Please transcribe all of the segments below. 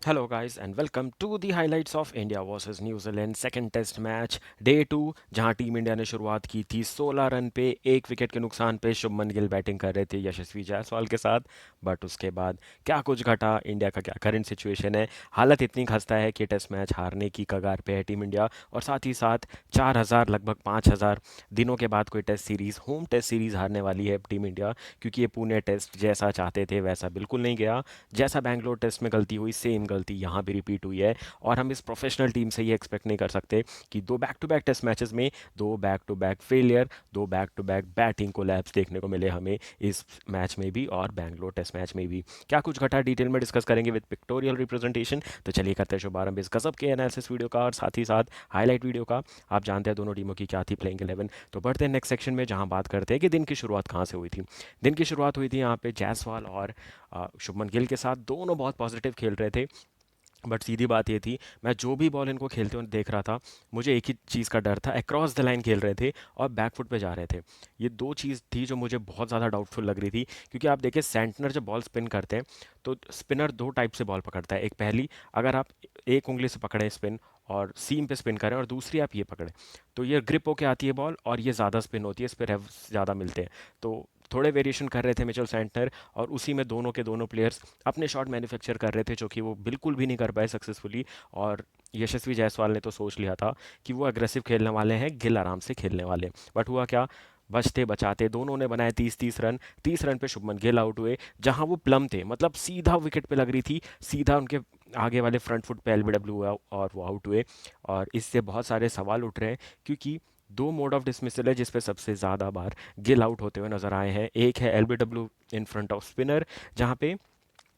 Hello, guys, and welcome to the highlights of India versus New Zealand second test match day 2। जहां team India ने शुरुआत की थी 16 run पे एक विकेट के नुकसान पे। शुभमन गिल बैटिंग कर रहे थे यशस्वी जायसवाल के साथ। बट उसके बाद क्या कुछ घटा, इंडिया का क्या करंट सिचुएशन है, हालत इतनी खस्ता है कि टेस्ट मैच हारने की कगार पे है टीम इंडिया। और साथ ही साथ 4,000 लगभग 5,000 दिनों के बाद कोई test series, home test series हारने वाली है टीम इंडिया। क्योंकि ये पुणे टेस्ट जैसा चाहते थे वैसा बिल्कुल नहीं गया। जैसा बैंगलोर टेस्ट में गलती हुई, सेम गलती यहाँ भी रिपीट हुई है। और हम इस प्रोफेशनल टीम से ये एक्सपेक्ट नहीं कर सकते कि दो back to back test matches में दो बैक टू बैक फेलियर, दो back to back batting collapse देखने को मिले हमें इस मैच में भी और बैंगलोर टेस्ट मैच में भी। क्या कुछ घटा, डिटेल में डिस्कस करेंगे विद पिक्टोरियल रिप्रेजेंटेशन। तो चलिए करते हैं शुभारंभ इस गजब के एनालिसिस वीडियो का और साथ ही साथ हाईलाइट वीडियो का। आप जानते हैं दोनों टीमों की क्या थी प्लेइंग 11। तो बढ़ते हैं नेक्स्ट सेक्शन में, जहां बात करते हैं कि दिन की शुरुआत कहां से हुई थी। दिन की शुरुआत हुई थी यहाँ पे जायसवाल और शुभमन गिल के साथ। दोनों बहुत पॉजिटिव खेल रहे थे। बट सीधी बात ये थी, मैं जो भी बॉल इनको खेलते हुए देख रहा था, मुझे एक ही चीज़ का डर था। अक्रॉस द लाइन खेल रहे थे और बैकफुट पे जा रहे थे। ये दो चीज़ थी जो मुझे बहुत ज़्यादा डाउटफुल लग रही थी। क्योंकि आप देखिए, सेंटनर जब बॉल स्पिन करते हैं तो स्पिनर दो टाइप से बॉल पकड़ता है। एक पहली, अगर आप एक उंगली से पकड़ें स्पिन और सीम पे स्पिन करें, और दूसरी आप ये पकड़ें, तो ये ग्रिप होके आती है बॉल और ये ज़्यादा स्पिन होती है, इस पर रेव ज़्यादा मिलते हैं। तो थोड़े वेरिएशन कर रहे थे मिचेल सेंटनर, और उसी में दोनों के दोनों प्लेयर्स अपने शॉट मैन्युफैक्चर कर रहे थे, जो कि वो बिल्कुल भी नहीं कर पाए सक्सेसफुली। और यशस्वी जायसवाल ने तो सोच लिया था कि वो अग्रेसिव खेलने वाले हैं, गिल आराम से खेलने वाले। बट हुआ क्या, बचते बचाते दोनों ने बनाए 30-30 रन। 30 रन पे शुभमन गिल आउट हुए, जहां वो प्लम थे, मतलब सीधा विकेट पे लग रही थी, सीधा उनके आगे वाले फ्रंट फुट पे एलबीडब्ल्यू हुआ और वो आउट हुए। और इससे बहुत सारे सवाल उठ रहे हैं, क्योंकि दो मोड ऑफ डिसमिसल है जिसपे सबसे ज़्यादा बार गिल आउट होते हुए नजर आए हैं। एक है LBW in front off spinner, जहाँ पे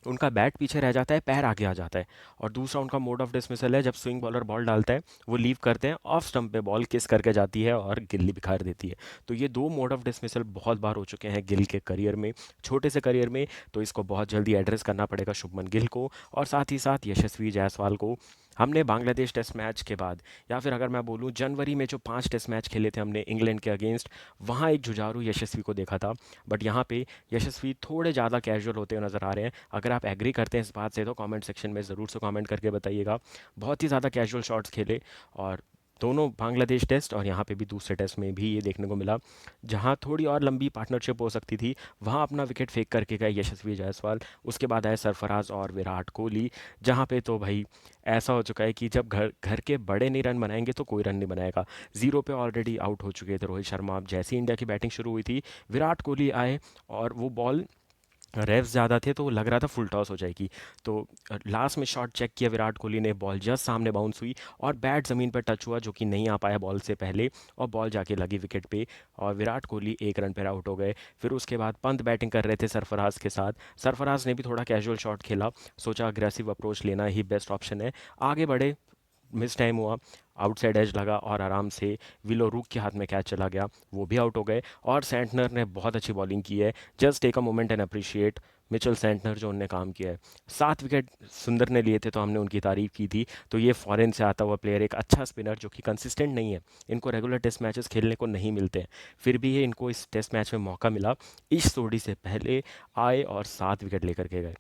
उनका बैट पीछे रह जाता है, पैर आगे आ जाता है। और दूसरा उनका मोड ऑफ डिसमिसल है, जब स्विंग बॉलर बॉल डालता है, वो लीव करते हैं, ऑफ स्टंप पे बॉल किस करके जाती है और गिल्ली बिखार देती है। तो ये दो मोड ऑफ डिसमिसल बहुत बार हो चुके हैं गिल के करियर में, छोटे से करियर में। तो इसको बहुत जल्दी एड्रेस करना पड़ेगा शुभमन गिल को और साथ ही साथ यशस्वी जायसवाल को। हमने बांग्लादेश टेस्ट मैच के बाद, या फिर अगर मैं बोलूँ जनवरी में जो 5 टेस्ट मैच खेले थे हमने इंग्लैंड के अगेंस्ट, वहाँ एक जुझारू यशस्वी को देखा था। बट यहाँ पे यशस्वी थोड़े ज़्यादा कैजुअल होते हुए नज़र आ रहे हैं। अगर आप एग्री करते हैं इस बात से तो कमेंट सेक्शन में ज़रूर से कमेंट करके बताइएगा। बहुत ही ज़्यादा कैजुअल शॉट्स खेले, और दोनों बांग्लादेश टेस्ट और यहाँ पे भी दूसरे टेस्ट में भी ये देखने को मिला। जहाँ थोड़ी और लंबी पार्टनरशिप हो सकती थी, वहाँ अपना विकेट फेंक करके गए यशस्वी जायसवाल। उसके बाद आए सरफराज और विराट कोहली, जहाँ पे तो भाई ऐसा हो चुका है कि जब घर घर के बड़े नहीं रन बनाएंगे तो कोई रन नहीं बनाएगा। जीरो पे ऑलरेडी आउट हो चुके थे रोहित शर्मा। अब जैसी इंडिया की बैटिंग शुरू हुई थी, विराट कोहली आए और वो बॉल, रेव्स ज़्यादा थे तो लग रहा था फुल टॉस हो जाएगी। तो लास्ट में शॉट चेक किया विराट कोहली ने, बॉल जस्ट सामने बाउंस हुई और बैट ज़मीन पर टच हुआ, जो कि नहीं आ पाया बॉल से पहले, और बॉल जाके लगी विकेट पे और विराट कोहली 1 रन पर आउट हो गए। फिर उसके बाद पंत बैटिंग कर रहे थे सरफराज के साथ। सरफराज ने भी थोड़ा कैजुअल शॉट खेला, सोचा अग्रेसिव अप्रोच लेना ही बेस्ट ऑप्शन है। आगे बढ़े, मिस टाइम हुआ, आउटसाइड एज लगा और आराम से विलो रूक के हाथ में कैच चला गया, वो भी आउट हो गए। और सेंटनर ने बहुत अच्छी बॉलिंग की है। Just take a moment and appreciate Mitchell Santner, जो उनने काम किया है। 7 विकेट सुंदर ने लिए थे तो हमने उनकी तारीफ की थी। तो ये फॉरेन से आता हुआ प्लेयर, एक अच्छा स्पिनर जो कि कंसिस्टेंट नहीं है, इनको रेगुलर टेस्ट मैचेस खेलने को नहीं मिलते हैं, फिर भी ये इनको इस टेस्ट मैच में मौका मिला। इस सोडी से पहले आए और 7 विकेट लेकर के गए।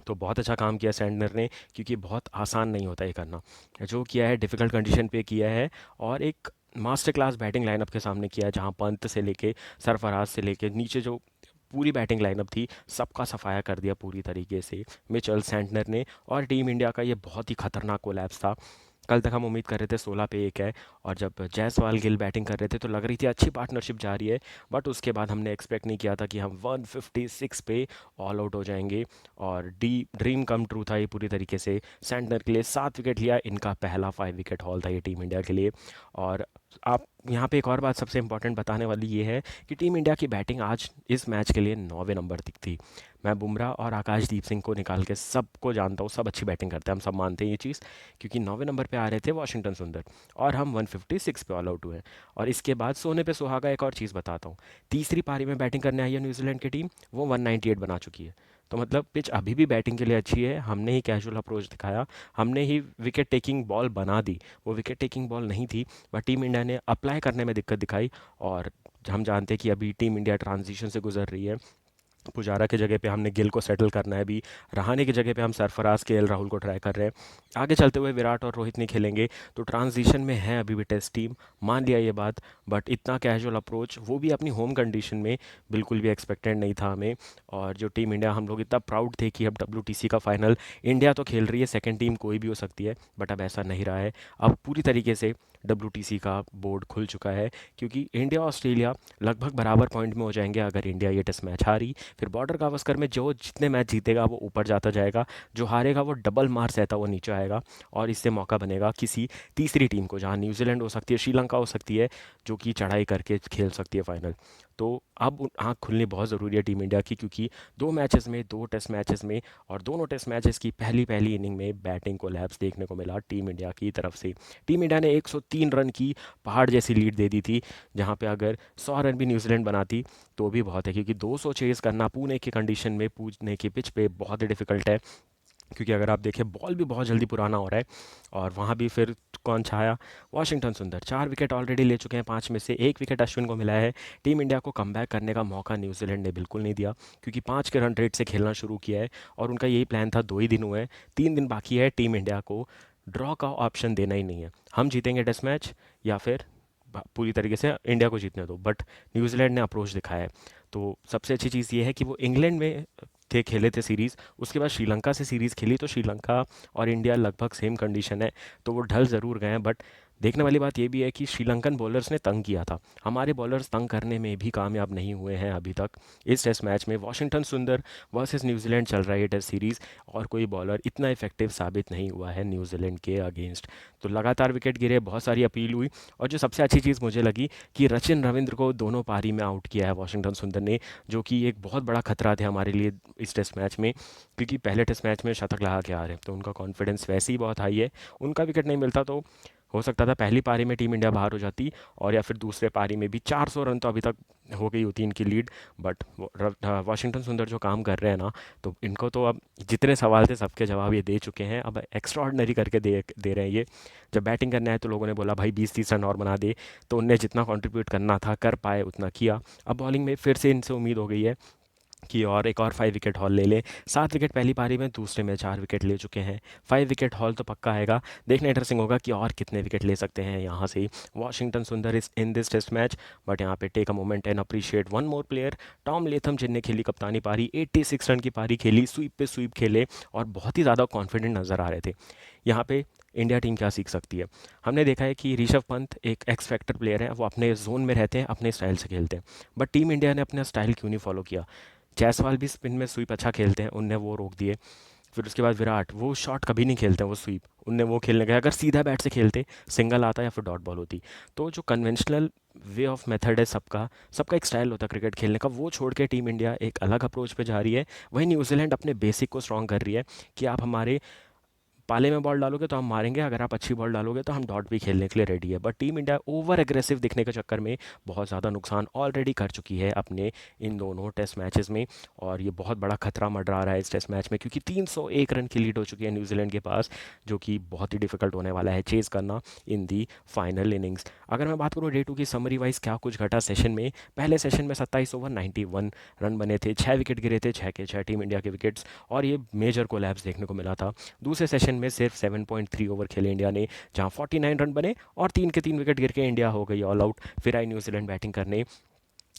तो बहुत अच्छा काम किया सेंटनर ने, क्योंकि बहुत आसान नहीं होता ये करना। जो किया है डिफ़िकल्ट कंडीशन पे किया है, और एक मास्टर क्लास बैटिंग लाइनअप के सामने किया है, जहां पंत से लेके सरफराज से लेके नीचे जो पूरी बैटिंग लाइनअप थी, सबका सफाया कर दिया पूरी तरीके से मिचेल सेंटनर ने। और टीम इंडिया का ये बहुत ही खतरनाक कोलैप्स था। कल तक हम उम्मीद कर रहे थे 16 पे 1 है, और जब जायसवाल गिल बैटिंग कर रहे थे तो लग रही थी अच्छी पार्टनरशिप जा रही है। बट उसके बाद हमने एक्सपेक्ट नहीं किया था कि हम 156 पे ऑल आउट हो जाएंगे। और डी ड्रीम कम ट्रू था ये पूरी तरीके से सेंटनर के लिए। 7 विकेट लिया, इनका पहला 5 विकेट हॉल था ये टीम इंडिया के लिए। और आप यहाँ पे एक और बात सबसे इंपॉर्टेंट बताने वाली ये है कि टीम इंडिया की बैटिंग आज इस मैच के लिए 9वें नंबर तक थी। मैं बुमराह और आकाशदीप सिंह को निकाल के सबको जानता हूँ, सब अच्छी बैटिंग करते हैं, हम सब मानते हैं ये चीज़। क्योंकि 9वें नंबर पे आ रहे थे वाशिंगटन सुंदर, और हम 156 पे ऑल आउट हुए। और इसके बाद सोने पे सुहागा एक और चीज़ बताता हूँ। तीसरी पारी में बैटिंग करने आई है न्यूजीलैंड की टीम, वो 198 बना चुकी है। तो मतलब पिच अभी भी बैटिंग के लिए अच्छी है। हमने ही कैजुअल अप्रोच दिखाया, हमने ही विकेट टेकिंग बॉल बना दी, वो विकेट टेकिंग बॉल नहीं थी। बट टीम इंडिया ने अप्लाई करने में दिक्कत दिखाई। और हम जानते हैं कि अभी टीम इंडिया ट्रांजिशन से गुजर रही है। पुजारा की जगह पे हमने गिल को सेटल करना है अभी। रहाणे की जगह पे हम सरफराज के एल राहुल को ट्राई कर रहे हैं। आगे चलते हुए विराट और रोहित नहीं खेलेंगे, तो ट्रांजिशन में है अभी भी टेस्ट टीम, मान लिया ये बात। बट इतना कैजुअल अप्रोच, वो भी अपनी होम कंडीशन में, बिल्कुल भी एक्सपेक्टेड नहीं था हमें। और जो टीम इंडिया, हम लोग इतना प्राउड थे कि अब WTC का फाइनल इंडिया तो खेल रही है, सेकेंड टीम कोई भी हो सकती है, बट अब ऐसा नहीं रहा है। अब पूरी तरीके से WTC का बोर्ड खुल चुका है, क्योंकि इंडिया ऑस्ट्रेलिया लगभग बराबर पॉइंट में हो जाएंगे अगर इंडिया ये टेस्ट मैच हारी। फिर बॉर्डर गावस्कर में जो जितने मैच जीतेगा वो ऊपर जाता जाएगा, जो हारेगा वो डबल मार सहता वो नीचे आएगा। और इससे मौका बनेगा किसी तीसरी टीम को, जहाँ न्यूजीलैंड हो सकती है, श्रीलंका हो सकती है, जो कि चढ़ाई करके खेल सकती है फाइनल। तो अब आँख खुलनी बहुत ज़रूरी है टीम इंडिया की, क्योंकि दो मैचेस में, दो टेस्ट मैचेस में, और दोनों टेस्ट मैचेस की पहली पहली इनिंग में बैटिंग कोलैप्स देखने को मिला टीम इंडिया की तरफ से। टीम इंडिया ने 103 रन की पहाड़ जैसी लीड दे दी थी, जहाँ पे अगर 100 रन भी न्यूजीलैंड बनाती तो भी बहुत है, क्योंकि 200 चेज़ करना पुणे की कंडीशन में, पूणे की पिच पे बहुत ही डिफिकल्ट है। क्योंकि अगर आप देखें, बॉल भी बहुत जल्दी पुराना हो रहा है। और वहाँ भी फिर कौन छाया? वाशिंगटन सुंदर 4 विकेट ऑलरेडी ले चुके हैं, 5 में से 1 विकेट अश्विन को मिला है। टीम इंडिया को कमबैक करने का मौका न्यूजीलैंड ने बिल्कुल नहीं दिया, क्योंकि 5 के रन रेट से खेलना शुरू किया है। और उनका यही प्लान था, 2 ही दिन हुए हैं, 3 दिन बाकी है, टीम इंडिया को ड्रॉ का ऑप्शन देना ही नहीं है। हम जीतेंगे टेस्ट मैच, या फिर पूरी तरीके से इंडिया को जीतने दो। बट न्यूजीलैंड ने अप्रोच दिखाया है। तो सबसे अच्छी चीज़ ये है कि वो इंग्लैंड में थे, खेले थे सीरीज़, उसके बाद श्रीलंका से सीरीज़ खेली, तो श्रीलंका और इंडिया लगभग सेम कंडीशन है, तो वो ढल ज़रूर गए हैं। बट देखने वाली बात ये भी है कि श्रीलंकन बॉलर्स ने तंग किया था, हमारे बॉलर्स तंग करने में भी कामयाब नहीं हुए हैं अभी तक। इस टेस्ट मैच में वाशिंगटन सुंदर वर्सेस न्यूजीलैंड चल रहा है टेस्ट सीरीज़, और कोई बॉलर इतना इफेक्टिव साबित नहीं हुआ है न्यूजीलैंड के अगेंस्ट। तो लगातार विकेट गिरे, बहुत सारी अपील हुई, और जो सबसे अच्छी चीज़ मुझे लगी कि रचिन रविंद्र को दोनों पारी में आउट किया है वाशिंगटन सुंदर ने, जो कि एक बहुत बड़ा खतरा थे हमारे लिए इस टेस्ट मैच में, क्योंकि पहले टेस्ट मैच में शतक लगा के आ रहे हैं, तो उनका कॉन्फिडेंस वैसे ही बहुत हाई है। उनका विकेट नहीं मिलता तो हो सकता था पहली पारी में टीम इंडिया बाहर हो जाती, और या फिर दूसरे पारी में भी 400 रन तो अभी तक हो गई होती इनकी लीड। बट वाशिंगटन सुंदर जो काम कर रहे हैं ना, तो इनको तो अब जितने सवाल थे सबके जवाब ये दे चुके हैं, अब एक्स्ट्रा ऑर्डनरी करके दे दे रहे हैं ये। जब बैटिंग करना है तो लोगों ने बोला भाई 20-30 रन और बना दे, तो उनने जितना कंट्रीब्यूट करना था कर पाए उतना किया। अब बॉलिंग में फिर से इनसे उम्मीद हो गई है कि और एक और 5 विकेट हॉल ले लें। 7 विकेट पहली पारी में, दूसरे में 4 विकेट ले चुके हैं, 5 विकेट हॉल तो पक्का आएगा। देखना इंटरेस्टिंग होगा कि और कितने विकेट ले सकते हैं यहाँ से वॉशिंगटन सुंदर इस in this test match. But यहाँ पे take a moment and appreciate one more player, Tom Latham, जिनने खेली कप्तानी पारी, 86 रन की पारी खेली, स्वीप पे स्वीप खेले, और बहुत ही ज़्यादा कॉन्फिडेंट नज़र आ रहे थे। यहाँ पे इंडिया टीम क्या सीख सकती है? हमने देखा है कि ऋषभ पंत एक एक्स फैक्टर प्लेयर है, वो अपने जोन में रहते हैं, अपने स्टाइल से खेलते हैं। बट टीम इंडिया ने अपना स्टाइल क्यों नहीं फॉलो किया? जायसवाल भी स्पिन में स्वीप अच्छा खेलते हैं, उनने वो रोक दिए। फिर उसके बाद विराट, वो शॉट कभी नहीं खेलते हैं, वो स्वीप उनने वो खेलने गए, अगर सीधा बैट से खेलते सिंगल आता या फिर डॉट बॉल होती। तो जो कन्वेंशनल वे ऑफ मेथड है सबका, सबका एक स्टाइल होता है क्रिकेट खेलने का, वो छोड़ के टीम इंडिया एक अलग अप्रोच पे जा रही है। वहीं न्यूजीलैंड अपने बेसिक को स्ट्रॉन्ग कर रही है, कि आप हमारे पाले में बॉल डालोगे तो हम मारेंगे, अगर आप अच्छी बॉल डालोगे तो हम डॉट भी खेलने के लिए रेडी है। But team India over aggressive दिखने के चक्कर में बहुत ज़्यादा नुकसान ऑलरेडी कर चुकी है अपने इन दोनों टेस्ट मैचेस में। और ये बहुत बड़ा खतरा मंडरा रहा है इस टेस्ट मैच में, क्योंकि 301 रन की लीड हो चुकी है न्यूजीलैंड के पास, जो कि बहुत ही डिफिकल्ट होने वाला है चेज़ करना इन दी फाइनल इनिंग्स। अगर मैं बात करूँ डे 2 की समरी वाइज क्या कुछ घटा सेशन में, पहले सेशन में 27 ओवर 91 रन बने थे, 6 विकेट गिरे थे, 6 के 6 टीम इंडिया के विकेट्स, और ये मेजर कोलैप्स देखने को मिला था। दूसरे सेशन में सिर्फ 7.3 ओवर खेले इंडिया ने, जहां 49 रन बने, और 3 के 3 विकेट गिर के इंडिया हो गई ऑल आउट। फिर आई न्यूजीलैंड बैटिंग करने,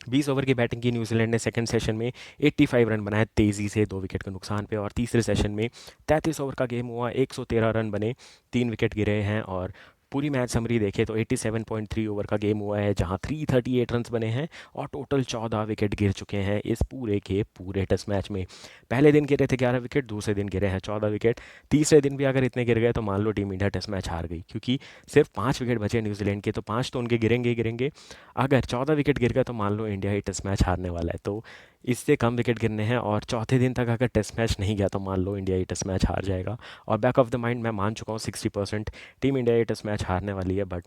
20 ओवर की बैटिंग की न्यूजीलैंड ने सेकंड सेशन में, 85 रन बनाए तेज़ी से 2 विकेट के नुकसान पे। और तीसरे सेशन में 33 ओवर का गेम हुआ, 113 रन बने, 3 विकेट गिरे हैं। और पूरी मैच समरी देखें तो 87.3 ओवर का गेम हुआ है, जहां 338 रन बने हैं, और टोटल 14 विकेट गिर चुके हैं इस पूरे के पूरे टेस्ट मैच में। पहले दिन गिरे थे 11 विकेट, दूसरे दिन गिरे हैं 14 विकेट, तीसरे दिन भी अगर इतने गिर गए तो मान लो टीम इंडिया टेस्ट मैच हार गई, क्योंकि सिर्फ 5 विकेट बचे न्यूजीलैंड के, तो 5 तो उनके गिरेंगे ही गिरेंगे। अगर 14 विकेट गिर गए तो मान लो इंडिया ही टेस्ट मैच हारने वाला है। तो इससे कम विकेट गिरने हैं, और चौथे दिन तक अगर टेस्ट मैच नहीं गया तो मान लो इंडिया ही टेस्ट मैच हार जाएगा। और बैक ऑफ द माइंड मैं मान चुका हूँ 60% टीम इंडिया ये टेस्ट मैच हारने वाली है। बट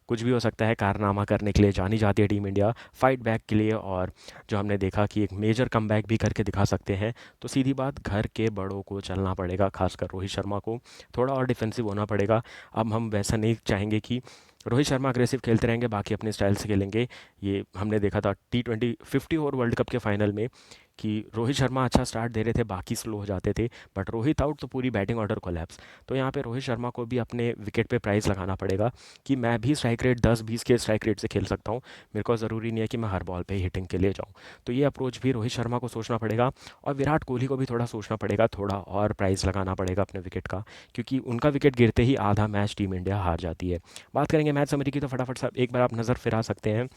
कुछ भी हो सकता है, कारनामा करने के लिए जानी जाती है टीम इंडिया, फाइट बैक के लिए। और जो हमने देखा कि एक मेजर कमबैक भी करके दिखा सकते हैं, तो सीधी बात, घर के बड़ों को चलना पड़ेगा, खासकर रोहित शर्मा को थोड़ा और डिफेंसिव होना पड़ेगा। अब हम वैसा नहीं चाहेंगे कि रोहित शर्मा अग्रेसिव खेलते रहेंगे, बाकी अपने स्टाइल से खेलेंगे। ये हमने देखा था T20 50 ओवर वर्ल्ड कप के फाइनल में कि रोहित शर्मा अच्छा स्टार्ट दे रहे थे, बाकी स्लो हो जाते थे, बट रोहित आउट तो पूरी बैटिंग ऑर्डर कोलैप्स। तो यहाँ पे रोहित शर्मा को भी अपने विकेट पे प्राइस लगाना पड़ेगा कि मैं भी स्ट्राइक रेट 10-20 के स्ट्राइक रेट से खेल सकता हूँ। मेरे को ज़रूरी नहीं है कि मैं हर बॉल पे ही हिटिंग के लिए जाऊँ। तो ये अप्रोच भी रोहित शर्मा को सोचना पड़ेगा, और विराट कोहली को भी थोड़ा सोचना पड़ेगा, थोड़ा और प्राइस लगाना पड़ेगा अपने विकेट का, क्योंकि उनका विकेट गिरते ही आधा मैच टीम इंडिया हार जाती है। बात करेंगे मैच समरी की, तो फटाफट सा एक बार आप नज़र फिरा सकते हैं।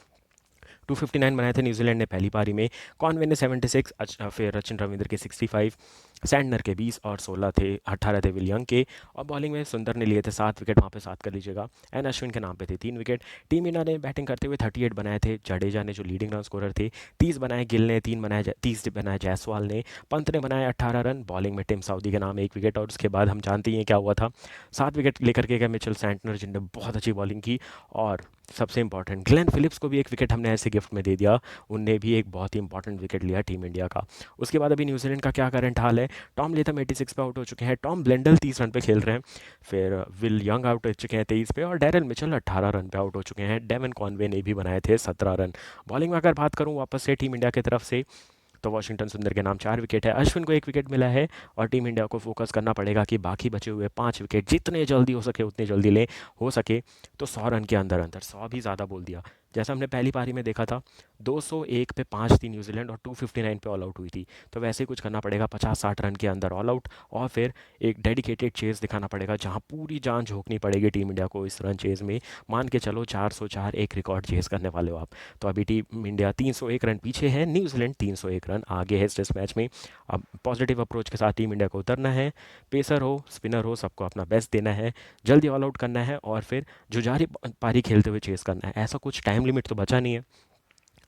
259 बनाए थे न्यूजीलैंड ने पहली पारी में, कॉनवे ने 76, फिर रचिन रविंद्र के 65, सैंडनर के 20 और 16 थे, 18 थे विलियंग के। और बॉलिंग में सुंदर ने लिए थे 7 विकेट, वहाँ पे 7 कर लीजिएगा, एन अश्विन के नाम पे थे 3 विकेट। टीम इंडिया ने बैटिंग करते हुए 38 बनाए थे, जडेजा ने जो लीडिंग रन स्कोरर थे 30 बनाए, गिल ने 30 बनाए, जायसवाल ने, पंत ने बनाए 18 रन। बॉलिंग में टिम साउदी के नाम 1 विकेट, और उसके बाद हम जानते ही हैं क्या हुआ था, 7 विकेट लेकर के गए मिचेल सैंटनर, जिनने बहुत अच्छी बॉलिंग की। और सबसे इंपॉर्टेंट, ग्लेन फिलिप्स को भी 1 विकेट हमने ऐसे गिफ्ट में दे दिया, उनने भी एक बहुत ही इंपॉर्टेंट विकेट लिया टीम इंडिया का। उसके बाद अभी न्यूजीलैंड का क्या करंट हाल है, टॉम लेथम 86 पे आउट हो चुके हैं, टॉम ब्लेंडल 30 रन पे खेल रहे हैं, फिर विल यंग आउट हो चुके हैं 23 पे, और डैरल मिचेल 18 रन पे आउट हो चुके हैं। डेवन कॉनवे ने भी बनाए थे 17 रन। बॉलिंग में अगर बात करूं वापस से टीम इंडिया की तरफ से, तो वॉशिंगटन सुंदर के नाम 4 विकेट है, अश्विन को 1 विकेट मिला है, और टीम इंडिया को फोकस करना पड़ेगा कि बाकी बचे हुए 5 विकेट जितने जल्दी हो सके उतने जल्दी लें। हो सके तो 100 रन के अंदर अंदर, 100 भी ज़्यादा बोल दिया, जैसा हमने पहली पारी में देखा था 201 पे 5 थी न्यूजीलैंड और 259 पे ऑल आउट हुई थी। तो वैसे ही कुछ करना पड़ेगा, 50-60 रन के अंदर ऑल आउट, और फिर एक डेडिकेटेड चेज़ दिखाना पड़ेगा जहां पूरी जान झोंकनी पड़ेगी टीम इंडिया को इस रन चेज़ में। मान के चलो 404 एक रिकॉर्ड चेज़ करने वाले हो आप। तो अभी टीम इंडिया 301 रन पीछे है, न्यूजीलैंड 301 रन आगे है इस टेस्ट मैच में। अब पॉजिटिव अप्रोच के साथ टीम इंडिया को उतरना है, पेसर हो स्पिनर हो सबको अपना बेस्ट देना है, जल्दी ऑल आउट करना है, और फिर जुजारी पारी खेलते हुए चेस करना है। ऐसा कुछ टाइम लिमिट तो बचा नहीं है।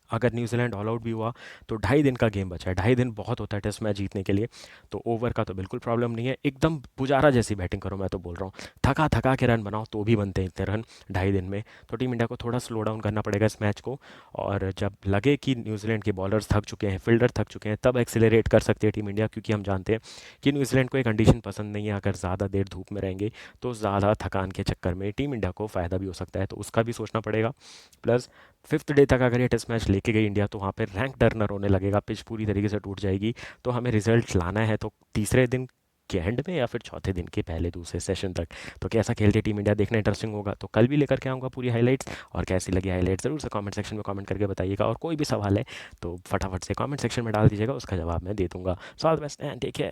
अगर न्यूजीलैंड ऑल आउट भी हुआ तो 2.5 दिन का गेम बचा है, 2.5 दिन बहुत होता है टेस्ट मैच जीतने के लिए। तो ओवर का तो बिल्कुल प्रॉब्लम नहीं है, एकदम पुजारा जैसी बैटिंग करो, मैं तो बोल रहा हूँ थका थका के रन बनाओ तो भी बनते हैं इतने रन 2.5 दिन में। तो टीम इंडिया को थोड़ा स्लो डाउन करना पड़ेगा इस मैच को, और जब लगे कि न्यूजीलैंड के बॉलर्स थक चुके हैं, फील्डर थक चुके हैं, तब एक्सेलरेट कर सकती है टीम इंडिया, क्योंकि हम जानते हैं कि न्यूजीलैंड को एक कंडीशन पसंद नहीं है, अगर ज़्यादा देर धूप में रहेंगे तो ज़्यादा थकान के चक्कर में टीम इंडिया को फ़ायदा भी हो सकता है, तो उसका भी सोचना पड़ेगा। प्लस 5th डे तक अगर ये टेस्ट मैच लेके गई इंडिया, तो वहाँ पे रैंक टर्नर होने लगेगा, पिच पूरी तरीके से टूट जाएगी। तो हमें रिजल्ट लाना है तो तीसरे दिन के एंड में या फिर चौथे दिन के पहले दूसरे सेशन तक। तो कैसा खेलती है टीम इंडिया देखना इंटरेस्टिंग होगा, तो कल भी लेकर के आऊँगा पूरी हाईलाइट्स। और कैसी लगी हाईलाइट्स ज़रूर से कमेंट सेक्शन में कमेंट करके बताइएगा, और कोई भी सवाल है तो फटाफट से कमेंट सेक्शन में डाल दीजिएगा, उसका जवाब मैं दे दूंगा। So all the best and take care.